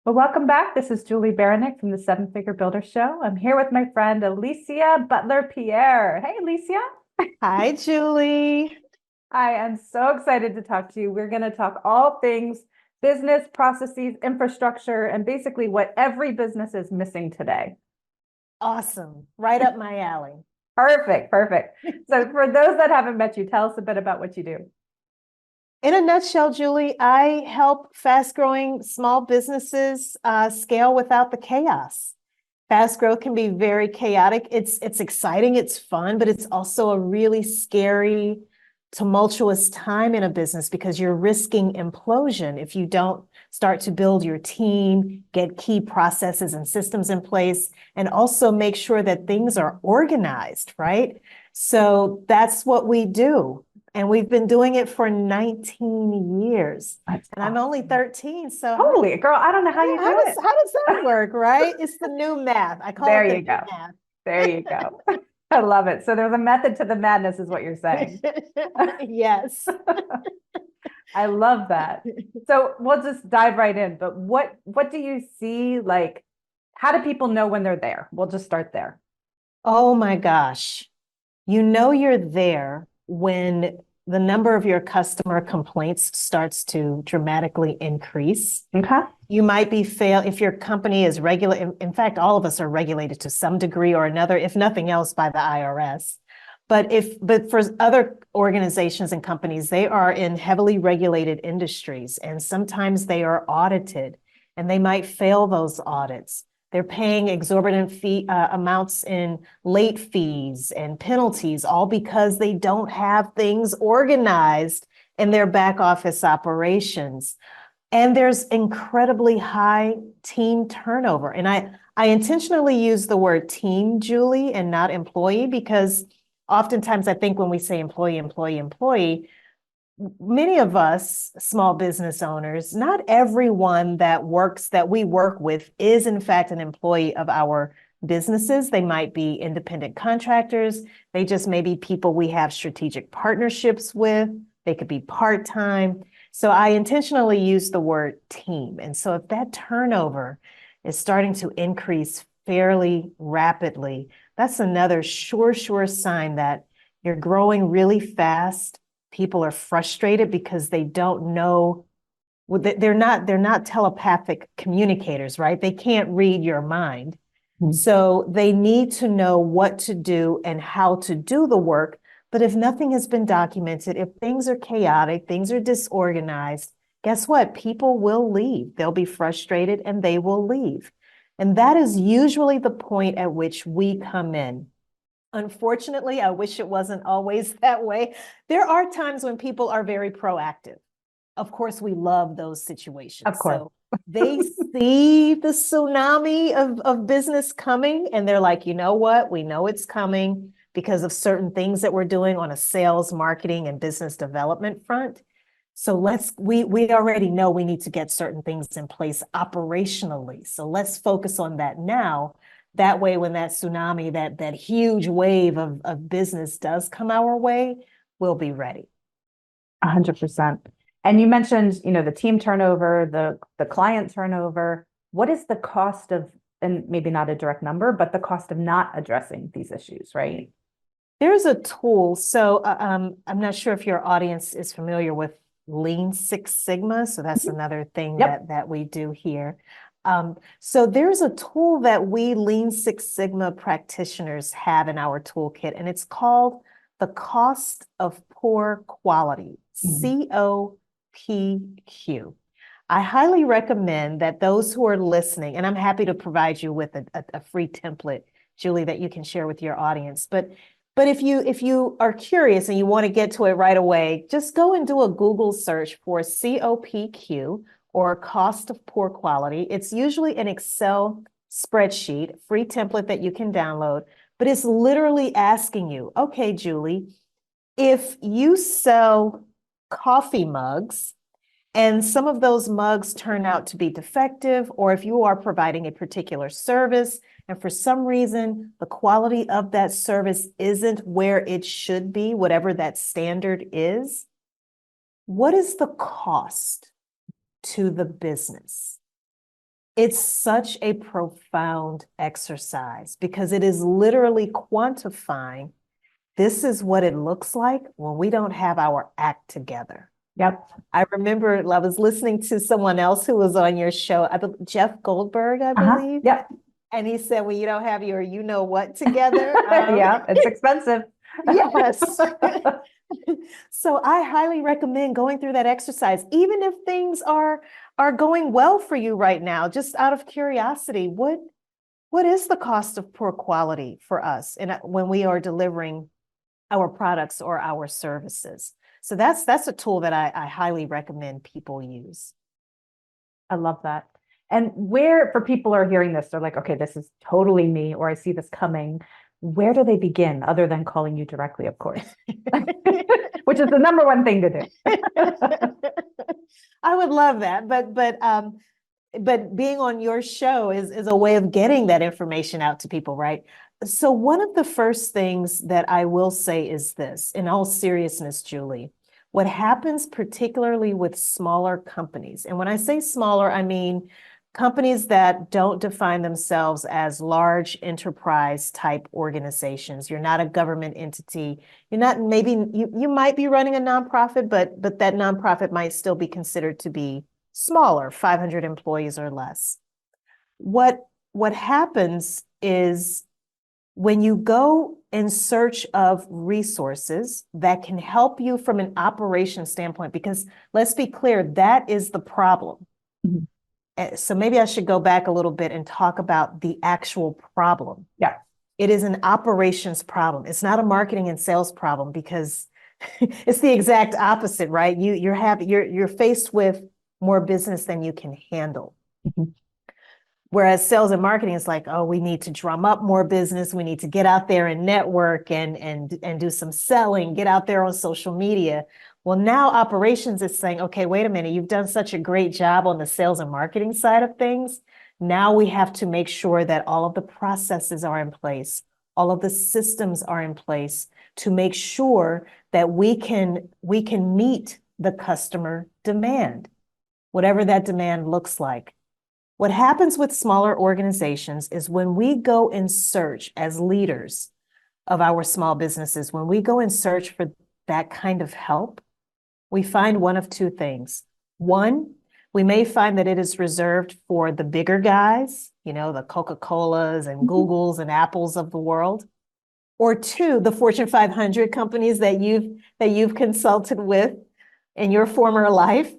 Well, welcome back. This is Julie Baranick from the Seven Figure Builder Show. I'm here with my friend Alicia Butler-Pierre. Hey, Alicia. Hi, Julie. I am so excited to talk to you. We're going to talk all things business, processes, infrastructure, and basically what every business is missing today. Awesome. Right up my alley. Perfect, perfect. So for those that haven't met you, tell us a bit about what you do. In a nutshell, Julie, I help fast-growing small businesses scale without the chaos. Fast growth can be very chaotic. It's exciting, it's fun, but it's also a really scary, tumultuous time in a business because you're risking implosion if you don't start to build your team, get key processes and systems in place, and also make sure that things are organized, right? So that's what we do. And we've been doing it for 19 years. That's And I'm only awesome. 13. So Totally, girl. I don't know how yeah, you how do does it. how does that work, right? It's the new math. I call There it the you new go. There you go. I love it. So there's a method to the madness, is what you're saying. math. Yes. I love that. So we'll just dive right in. But what do you see? Like, how do people know when they're there? We'll just start there. Oh my gosh. You know you're there when the number of your customer complaints starts to dramatically increase. Okay. You might be if your company is regulated. In fact, all of us are regulated to some degree or another, if nothing else by the IRS. But for other organizations and companies, they are in heavily regulated industries, and sometimes they are audited, and they might fail those audits. They're paying exorbitant amounts in late fees and penalties, all because they don't have things organized in their back office operations. And there's incredibly high team turnover. And I intentionally use the word team, Julie, and not employee, because oftentimes I think when we say employee, many of us small business owners, not everyone that we work with is in fact an employee of our businesses. They might be independent contractors. They just may be people we have strategic partnerships with. They could be part-time. So I intentionally use the word team. And so if that turnover is starting to increase fairly rapidly, that's another sure sign that you're growing really fast. People are frustrated because they don't know. They're not telepathic communicators, right? They can't read your mind. So they need to know what to do and how to do the work. But if nothing has been documented, if things are chaotic, things are disorganized, guess what? People will leave. They'll be frustrated and they will leave. And that is usually the point at which we come in. Unfortunately, I wish it wasn't always that way. There are times when people are very proactive. Of course, we love those Of situations. course. So they see the tsunami of business coming and they're like, you know what? We know it's coming because of certain things that we're doing on a sales, marketing, and business development front. So we already know we need to get certain things in place operationally. So let's focus on that now. That way, when that tsunami, that huge wave of business does come our way, we'll be ready. 100%. And you mentioned, the team turnover, the client turnover. What is the cost of, and maybe not a direct number, but the cost of not addressing these issues, right? There's a tool. So I'm not sure if your audience is familiar with Lean Six Sigma. So that's another thing Yep. that we do here. So there's a tool that we Lean Six Sigma practitioners have in our toolkit, and it's called the cost of poor quality, COPQ. I highly recommend that those who are listening, and I'm happy to provide you with a free template, Julie, that you can share with your audience. But if you are curious and you want to get to it right away, just go and do a Google search for COPQ or cost of poor quality. It's usually an Excel spreadsheet, free template that you can download, but it's literally asking you, okay, Julie, if you sell coffee mugs and some of those mugs turn out to be defective, or if you are providing a particular service and for some reason the quality of that service isn't where it should be, whatever that standard is, what is the cost to the business? It's such a profound exercise because it is literally quantifying this is what it looks like when we don't have our act together. Yep. I remember I was listening to someone else who was on your show, Jeff Goldberg, I believe. Yep. And he said, when you don't have your you know what together. Yeah, it's expensive. Yes. So I highly recommend going through that exercise, even if things are going well for you right now, just out of curiosity. What is the cost of poor quality for us when we are delivering our products or our services? So that's a tool that I highly recommend people use. I love that. And where, for people who are hearing this, they're like, okay, this is totally me, or I see this coming. Where do they begin other than calling you directly, of course, which is the number one thing to do. I would love that, but being on your show is a way of getting that information out to people, right? So one of the first things that I will say is this, in all seriousness, Julie, what happens particularly with smaller companies, and when I say smaller, I mean companies that don't define themselves as large enterprise type organizations. You're not a government entity. You're not, maybe you might be running a nonprofit, but that nonprofit might still be considered to be smaller, 500 employees or less. What happens is when you go in search of resources that can help you from an operation standpoint, because let's be clear, that is the problem. Mhm. So maybe I should go back a little bit and talk about the actual problem. Yeah. It is an operations problem. It's not a marketing and sales problem, because it's the exact opposite, right? You're faced with more business than you can handle. Mhm. Whereas sales and marketing is like, oh, we need to drum up more business. We need to get out there and network and do some selling, get out there on social media. Well, now operations is saying, okay, wait a minute, you've done such a great job on the sales and marketing side of things. Now we have to make sure that all of the processes are in place, all of the systems are in place to make sure that we can meet the customer demand, whatever that demand looks like. What happens with smaller organizations is when we go in search as leaders of our small businesses, when we go in search for that kind of help, we find one of two things. One, we may find that it is reserved for the bigger guys, the Coca-Colas and Googles and Apples of the world. Or two, the Fortune 500 companies that you've consulted with in your former life.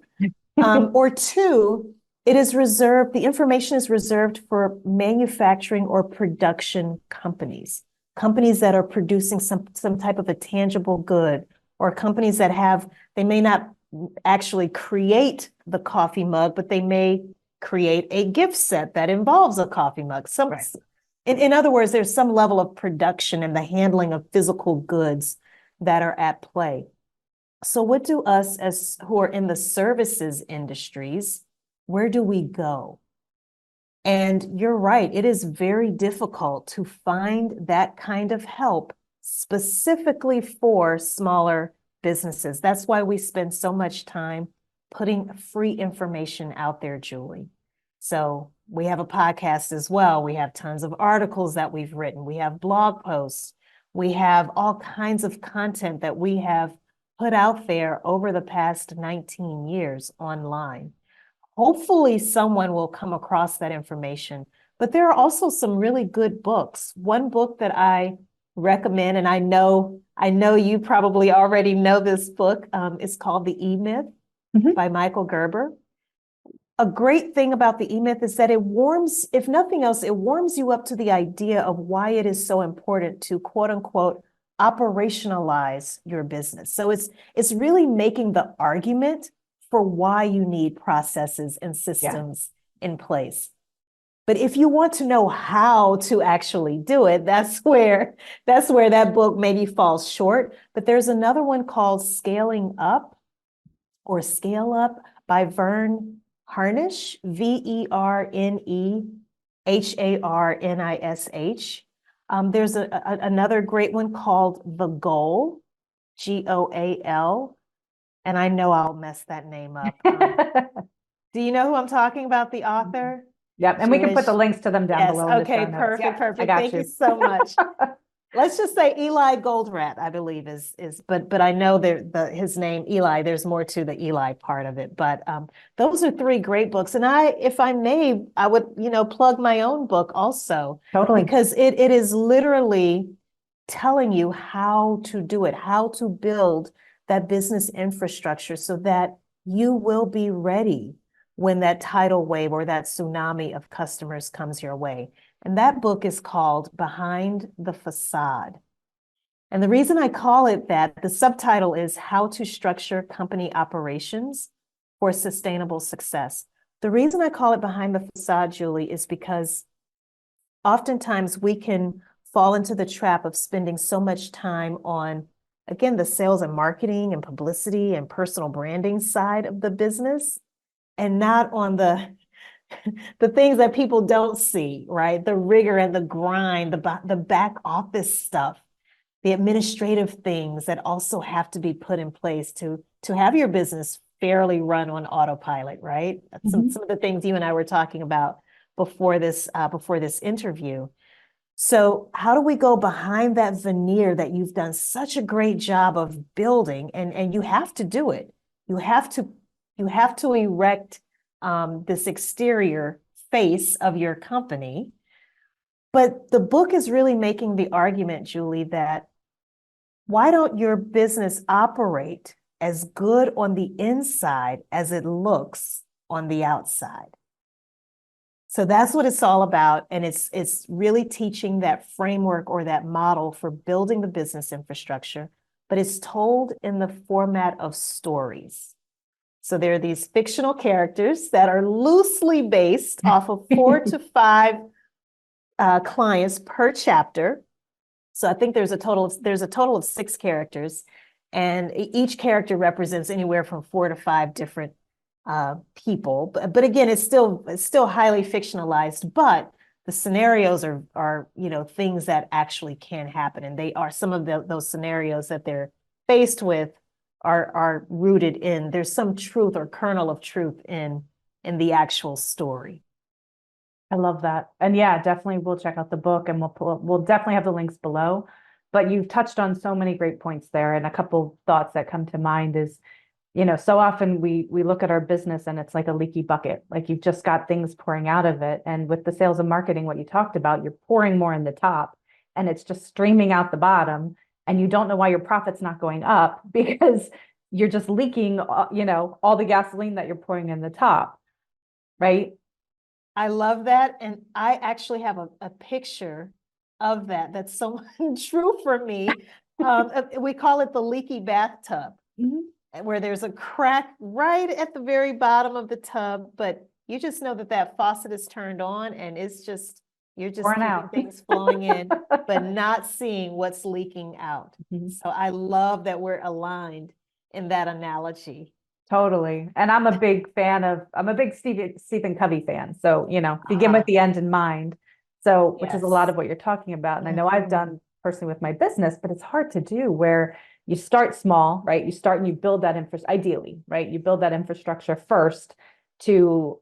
Or two, the information is reserved for manufacturing or production companies that are producing some type of a tangible good, or companies that they may not actually create the coffee mug, but they may create a gift set that involves a coffee mug. Right. In other words, there's some level of production and the handling of physical goods that are at play. So what do us as who are in the services industries, where do we go? And you're right, it is very difficult to find that kind of help specifically for smaller businesses. That's why we spend so much time putting free information out there, Julie. So we have a podcast as well. We have tons of articles that we've written. We have blog posts. We have all kinds of content that we have put out there over the past 19 years online. Hopefully someone will come across that information, but there are also some really good books. One book that I recommend, and I know you probably already know this book, is called The E-Myth by Michael Gerber. A great thing about the E-Myth is that if nothing else, it warms you up to the idea of why it is so important to quote unquote operationalize your business. So it's really making the argument for why you need processes and systems in place. But if you want to know how to actually do it, that's where that book maybe falls short. But there's another one called Scaling Up or Scale Up by Vern Harnish, VERNEHARNISH. There's another great one called The Goal, GOAL. And I know I'll mess that name up. Do you know who I'm talking about, the author? Yep. And we can put the Jewish. links to them down Yes, below in the show okay, notes. perfect, Yeah, I perfect. got Thank you so much. Let's just say Eli Goldratt, I believe but I know his name, Eli, there's more to the Eli part of it. But those are three great books. And if I may, I would, plug my own book also. Totally. Because it is literally telling you how to do it, how to build that business infrastructure so that you will be ready when that tidal wave or that tsunami of customers comes your way. And that book is called Behind the Facade. And the reason I call it that, the subtitle is How to Structure Company Operations for Sustainable Success. The reason I call it Behind the Facade, Julie, is because oftentimes we can fall into the trap of spending so much time on, again, the sales and marketing and publicity and personal branding side of the business, and not on the things that people don't see, right? The rigor and the grind, the back office stuff, the administrative things that also have to be put in place to have your business fairly run on autopilot, right? Some of the things you and I were talking about before this interview. So how do we go behind that veneer that you've done such a great job of building, and you have to do it. You have to erect this exterior face of your company. But the book is really making the argument, Julie, that why don't your business operate as good on the inside as it looks on the outside? So that's what it's all about. And it's really teaching that framework or that model for building the business infrastructure, but it's told in the format of stories. So there are these fictional characters that are loosely based off of 4 to 5 clients per chapter. So I think there's a total of 6 characters, and each character represents anywhere from 4 to 5 different people. But again, it's still highly fictionalized, but the scenarios are things that actually can happen, and they are some of those scenarios that they're faced with are rooted in, there's some truth or kernel of truth in the actual story. I love that. And yeah, definitely we'll check out the book, and we'll definitely have the links below. But you've touched on so many great points there. And a couple thoughts that come to mind is, so often we look at our business and it's like a leaky bucket. Like you've just got things pouring out of it. And with the sales and marketing, what you talked about, you're pouring more in the top and it's just streaming out the bottom. And you don't know why your profit's not going up because you're just leaking, all the gasoline that you're pouring in the top, right? I love that. And I actually have a picture of that. That's so true for me. We call it the leaky bathtub, where there's a crack right at the very bottom of the tub, but you just know that faucet is turned on and you're just keeping things flowing in, but not seeing what's leaking out. So I love that we're aligned in that analogy. Totally. And I'm a big Stephen Covey fan. So, begin with the end in mind. So, which is a lot of what you're talking about. And I know I've done personally with my business, but it's hard to do where you start small, right? You start and you build that ideally, right? You build that infrastructure first to,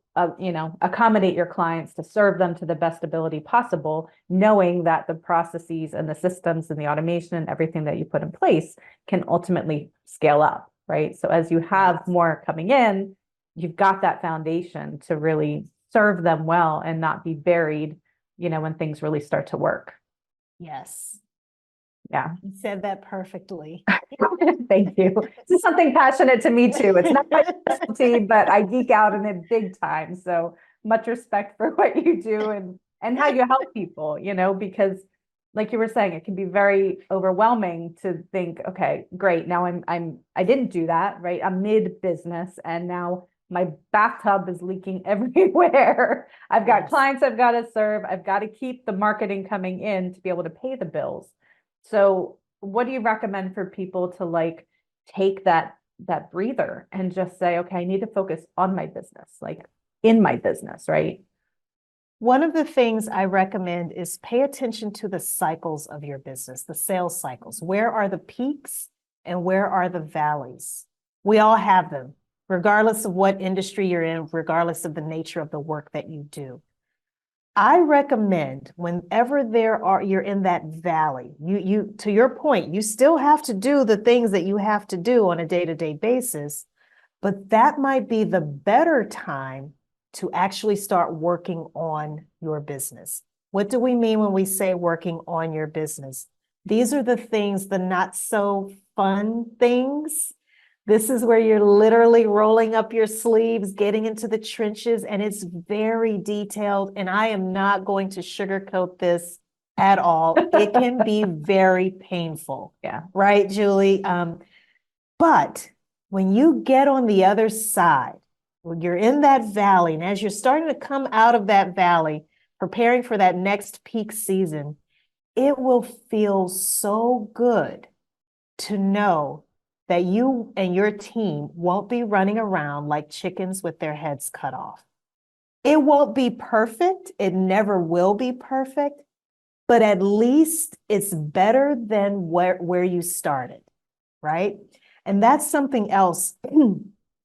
accommodate your clients, to serve them to the best ability possible, knowing that the processes and the systems and the automation and everything that you put in place can ultimately scale up, right? So as you have more coming in, you've got that foundation to really serve them well and not be buried, when things really start to work. Yes. Yeah. You said that perfectly. Thank you. This is something passionate to me too. It's not my specialty, but I geek out in it big time. So much respect for what you do and how you help people, because like you were saying, it can be very overwhelming to think, okay, great. Now I didn't do that, right? I'm mid-business and now my bathtub is leaking everywhere. I've got clients I've got to serve. I've got to keep the marketing coming in to be able to pay the bills. So what do you recommend for people to take that breather and just say, okay, I need to focus on my business, in my business, right? One of the things I recommend is pay attention to the cycles of your business, the sales cycles. Where are the peaks and where are the valleys? We all have them, regardless of what industry you're in, regardless of the nature of the work that you do. I recommend whenever you're in that valley, to your point, you still have to do the things that you have to do on a day-to-day basis, but that might be the better time to actually start working on your business. What do we mean when we say working on your business? These are the things, the not so fun things. This is where you're literally rolling up your sleeves, getting into the trenches, and it's very detailed. And I am not going to sugarcoat this at all. It can be very painful. Yeah. Right, Julie? But when you get on the other side, when you're in that valley, and as you're starting to come out of that valley, preparing for that next peak season, it will feel so good to know that you and your team won't be running around like chickens with their heads cut off. It won't be perfect. It never will be perfect, but at least it's better than where you started, right? And that's something else,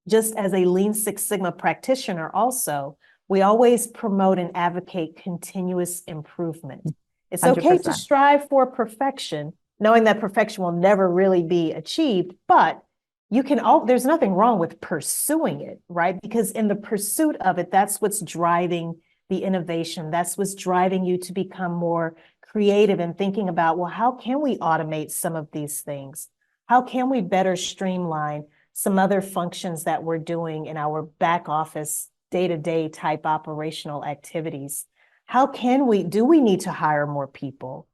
just as a Lean Six Sigma practitioner also, we always promote and advocate continuous improvement. It's okay to 100%. strive for perfection, knowing that perfection will never really be achieved, but there's nothing wrong with pursuing it, right? Because in the pursuit of it, that's what's driving the innovation. That's what's driving you to become more creative and thinking about, well, how can we automate some of these things? How can we better streamline some other functions that we're doing in our back office, day-to-day type operational activities? Do we need to hire more people?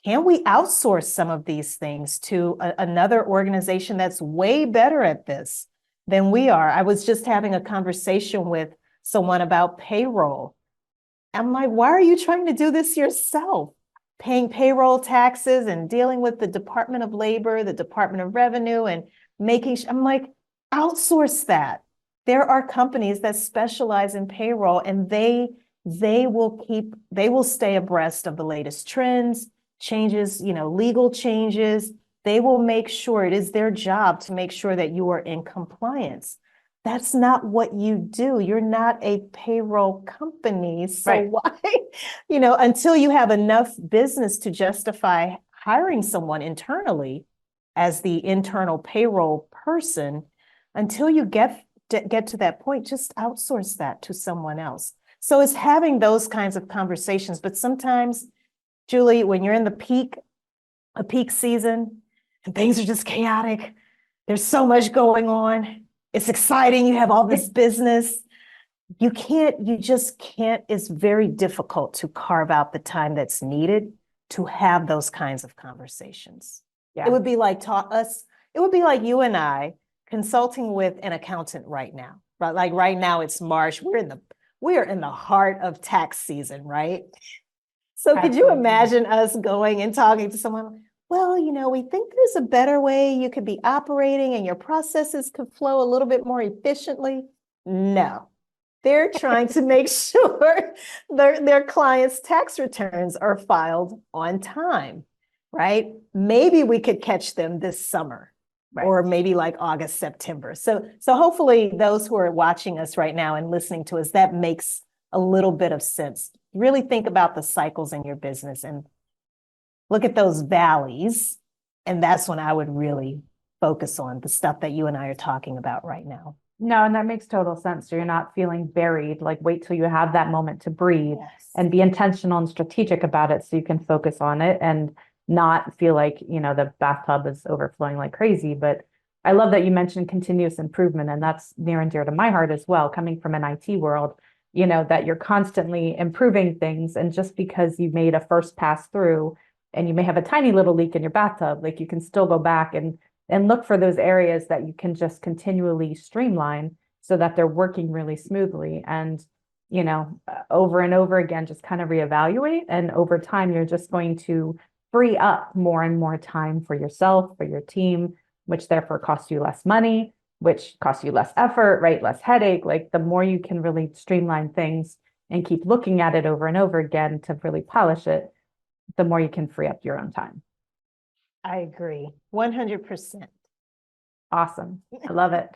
Can we outsource some of these things to another organization that's way better at this than we are? I was just having a conversation with someone about payroll. I'm like, why are you trying to do this yourself? Paying payroll taxes and dealing with the Department of Labor, the Department of Revenue, and I'm like, outsource that. There are companies that specialize in payroll, and they will stay abreast of the latest trends, changes, legal changes. They will make sure, it is their job to make sure that you are in compliance. That's not what you do. You're not a payroll company. So Right. why, until you have enough business to justify hiring someone internally as the internal payroll person, until you get to that point, just outsource that to someone else. So it's having those kinds of conversations. But sometimes, Julie, when you're in a peak season, and things are just chaotic, there's so much going on. It's exciting. You have all this business. You just can't. It's very difficult to carve out the time that's needed to have those kinds of conversations. Yeah. It would be like you and I consulting with an accountant right now. Right? Like right now it's March. We are in the heart of tax season, right? So could you imagine us going and talking to someone? Well, we think there's a better way you could be operating and your processes could flow a little bit more efficiently. No, they're trying to make sure their clients' tax returns are filed on time, right? Maybe we could catch them this summer. Right. Or maybe like August, September. So hopefully those who are watching us right now and listening to us, that makes a little bit of sense. Really think about the cycles in your business and look at those valleys. And that's when I would really focus on the stuff that you and I are talking about right now. No, and that makes total sense. So you're not feeling buried, like wait till you have that moment to breathe. Yes. And be intentional and strategic about it so you can focus on it and not feel like, the bathtub is overflowing like crazy. But I love that you mentioned continuous improvement, and that's near and dear to my heart as well, coming from an IT world, that you're constantly improving things. And just because you made a first pass through and you may have a tiny little leak in your bathtub, like you can still go back and look for those areas that you can just continually streamline so that they're working really smoothly. And, over and over again, just kind of reevaluate. And over time, you're just going to free up more and more time for yourself, for your team, which therefore costs you less money, which costs you less effort, right? Less headache. Like the more you can really streamline things and keep looking at it over and over again to really polish it, the more you can free up your own time. I agree. 100%. Awesome. I love it.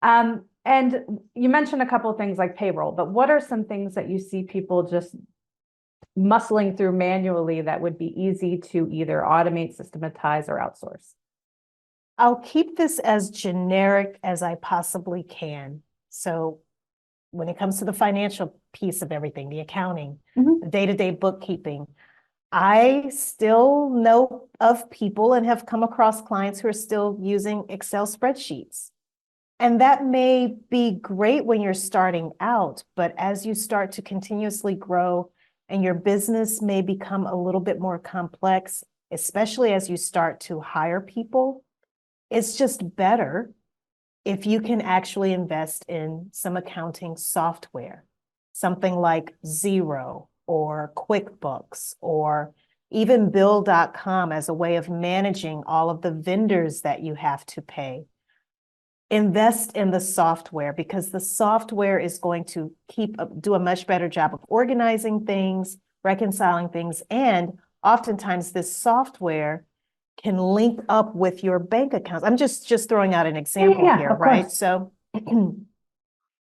And you mentioned a couple of things like payroll, but what are some things that you see people just muscling through manually that would be easy to either automate, systematize, or outsource? I'll keep this as generic as I possibly can. So when it comes to the financial piece of everything, the accounting, the day-to-day bookkeeping, I still know of people and have come across clients who are still using Excel spreadsheets. And that may be great when you're starting out, but as you start to continuously grow and your business may become a little bit more complex, especially as you start to hire people, it's just better if you can actually invest in some accounting software, something like Xero or QuickBooks or even Bill.com as a way of managing all of the vendors that you have to pay. Invest in the software because the software is going to do a much better job of organizing things, reconciling things, and oftentimes this software can link up with your bank accounts. I'm just throwing out an example here, right? So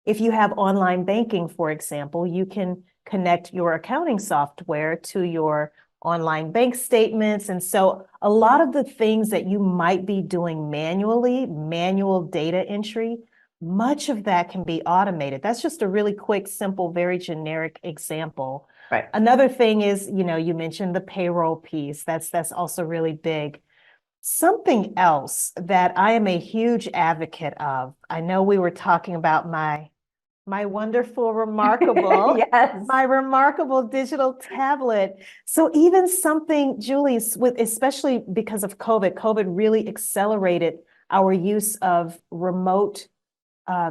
if you have online banking, for example, you can connect your accounting software to your online bank statements. And so a lot of the things that you might be doing manually, manual data entry, much of that can be automated. That's just a really quick, simple, very generic example. Right. Another thing is, you mentioned the payroll piece. That's also really big. Something else that I am a huge advocate of, I know we were talking about my wonderful, remarkable, yes, my remarkable digital tablet. So even something, Julie, especially because of COVID really accelerated our use of remote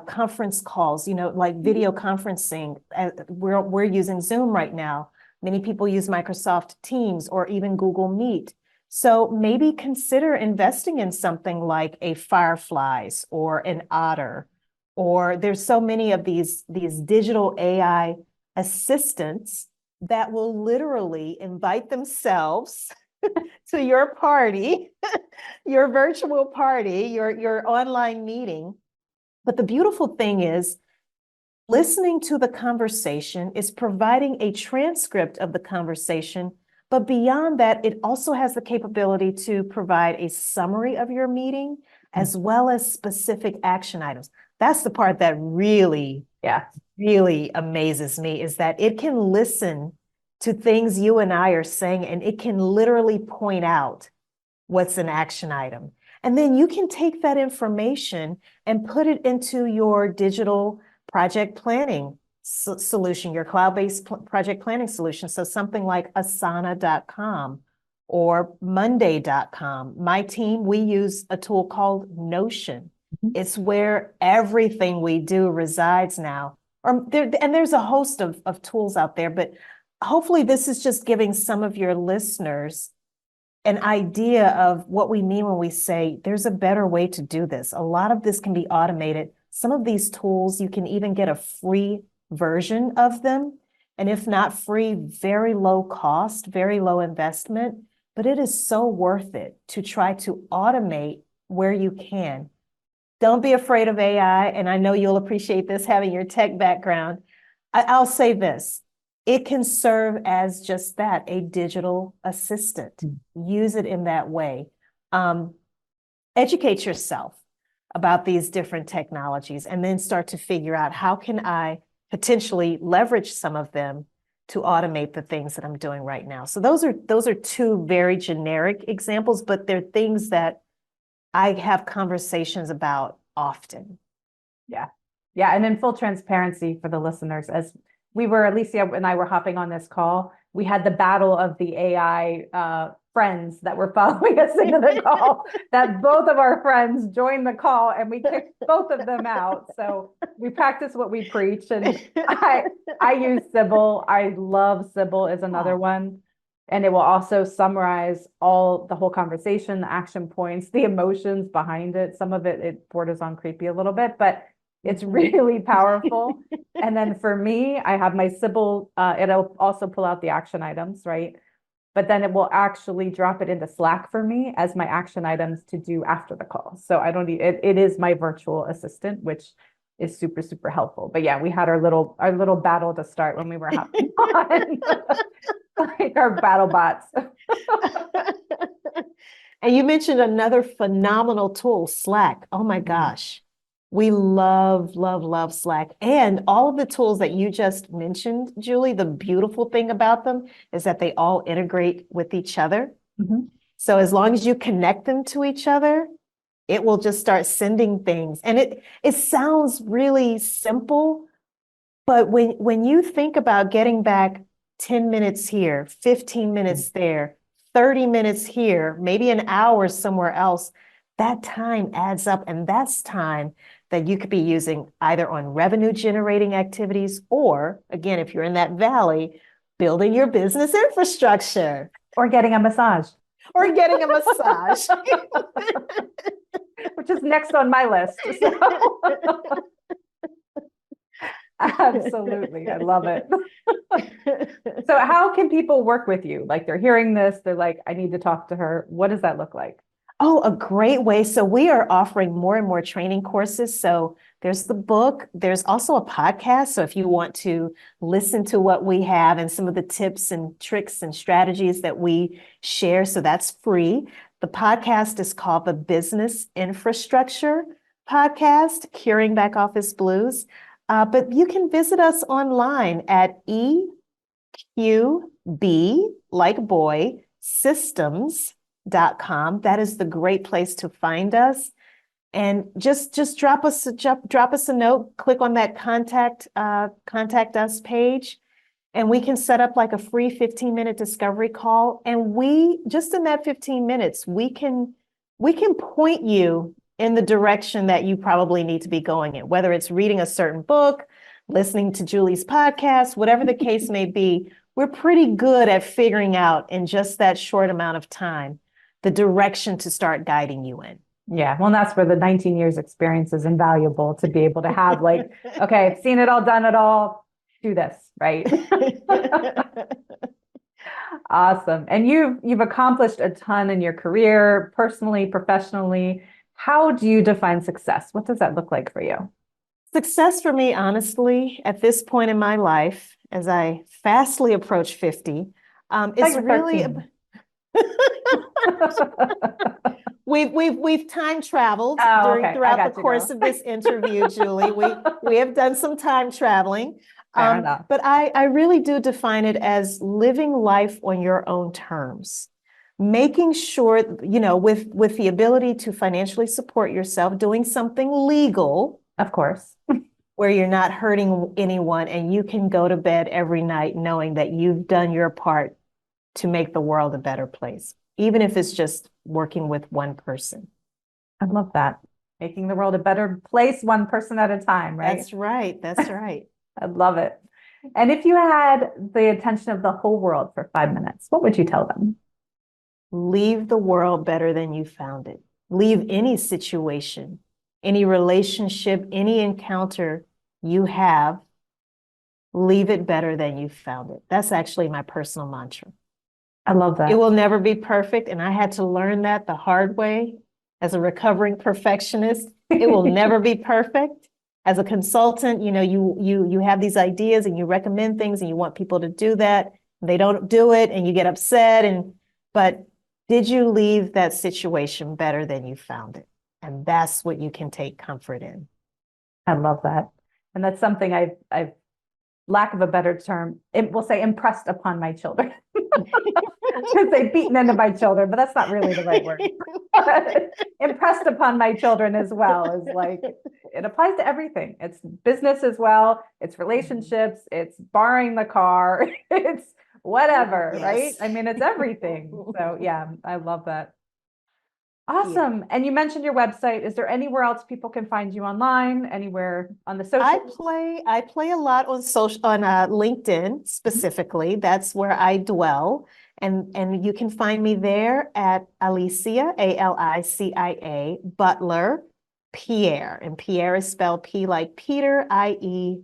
conference calls, like video conferencing. We're using Zoom right now. Many people use Microsoft Teams or even Google Meet. So maybe consider investing in something like a Fireflies or an Otter, or there's so many of these digital AI assistants that will literally invite themselves to your party, your virtual party, your online meeting. But the beautiful thing is, listening to the conversation is providing a transcript of the conversation. But beyond that, it also has the capability to provide a summary of your meeting as well as specific action items. That's the part that really amazes me, is that it can listen to things you and I are saying, and it can literally point out what's an action item. And then you can take that information and put it into your digital project planning solution, your cloud-based project planning solution. So something like Asana.com or Monday.com. My team, we use a tool called Notion. It's where everything we do resides now. And there's a host of tools out there, but hopefully this is just giving some of your listeners an idea of what we mean when we say there's a better way to do this. A lot of this can be automated. Some of these tools, you can even get a free version of them. And if not free, very low cost, very low investment, but it is so worth it to try to automate where you can. Don't be afraid of AI. And I know you'll appreciate this, having your tech background. I'll say this. It can serve as just that, a digital assistant. Use it in that way. Educate yourself about these different technologies and then start to figure out, how can I potentially leverage some of them to automate the things that I'm doing right now. So those are two very generic examples, but they're things that I have conversations about often. Yeah. And in full transparency for the listeners, as Alicia and I were hopping on this call, we had the battle of the AI friends that were following us into the call, that both of our friends joined the call and we kicked both of them out. So we practice what we preach. And I use Sybil. I love Sybil is another one. And it will also summarize the whole conversation, the action points, the emotions behind it. Some of it borders on creepy a little bit, but it's really powerful. And then for me, I have my Sybil, it'll also pull out the action items, right? But then it will actually drop it into Slack for me as my action items to do after the call. So I don't need it. It is my virtual assistant, which is super, super helpful. But yeah, we had our little battle to start when we were hopping on, like our battle bots. And you mentioned another phenomenal tool, Slack. Oh my gosh. We love, love, love Slack. And all of the tools that you just mentioned, Julie, the beautiful thing about them is that they all integrate with each other. Mhm. So as long as you connect them to each other, it will just start sending things. And it sounds really simple, but when you think about getting back 10 minutes here, 15 minutes there, 30 minutes here, maybe an hour somewhere else, that time adds up. And that's time that you could be using either on revenue generating activities, or again, if you're in that valley, building your business infrastructure. Or getting a massage. Or getting a massage. Which is next on my list. So. Absolutely. I love it. So how can people work with you? Like they're hearing this, they're like, I need to talk to her. What does that look like? Oh, a great way. So we are offering more and more training courses. So there's the book. There's also a podcast. So if you want to listen to what we have and some of the tips and tricks and strategies that we share, so that's free. The podcast is called the Business Infrastructure Podcast, Curing Back Office Blues. But you can visit us online at EQB, like boy, systems.com. That is the great place to find us. And just drop us a note, click on that contact us page, and we can set up like a free 15-minute discovery call. And we just in that 15 minutes, we can point you in the direction that you probably need to be going in, whether it's reading a certain book, listening to Julie's podcast, whatever the case may be. We're pretty good at figuring out in just that short amount of time the direction to start guiding you in. Yeah, well, that's where the 19 years experience is invaluable, to be able to have like, okay, I've seen it all, done it all, do this, right? Awesome. And you've accomplished a ton in your career, personally, professionally. How do you define success? What does that look like for you? Success for me, honestly, at this point in my life, as I fastly approach 50, it's really we've time traveled throughout the course of this interview, Julie. We have done some time traveling. Fair enough. But I really do define it as living life on your own terms, making sure, with the ability to financially support yourself, doing something legal, of course, where you're not hurting anyone, and you can go to bed every night knowing that you've done your part to make the world a better place, even if it's just working with one person. I love that. Making the world a better place, one person at a time, right? That's right. That's right. I love it. And if you had the attention of the whole world for 5 minutes, what would you tell them? Leave the world better than you found it. Leave any situation, any relationship, any encounter you have, leave it better than you found it. That's actually my personal mantra. I love that. It will never be perfect. And I had to learn that the hard way as a recovering perfectionist. It will never be perfect. As a consultant, you have these ideas and you recommend things and you want people to do that. They don't do it and you get upset. But did you leave that situation better than you found it? And that's what you can take comfort in. I love that. And that's something I've lack of a better term, it will say impressed upon my children. Because they've beaten into my children, but that's not really the right word. Impressed upon my children as well is like, it applies to everything. It's business as well. It's relationships. It's borrowing the car. It's whatever, Yes. right? I mean, it's everything. So yeah, I love that. Awesome. Yeah. And you mentioned your website. Is there anywhere else people can find you online? Anywhere on the social? I play a lot on LinkedIn specifically. That's where I dwell. And you can find me there at Alicia, Alicia, Butler-Pierre. And Pierre is spelled P like Peter, Ierre.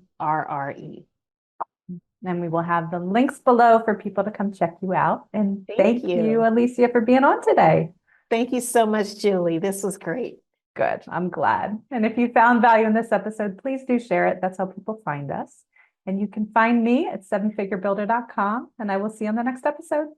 And we will have the links below for people to come check you out. And thank you. you, Alicia, for being on today. Thank you so much, Julie. This was great. Good. I'm glad. And if you found value in this episode, please do share it. That's how people find us. And you can find me at sevenfigurebuilder.com, and I will see you on the next episode.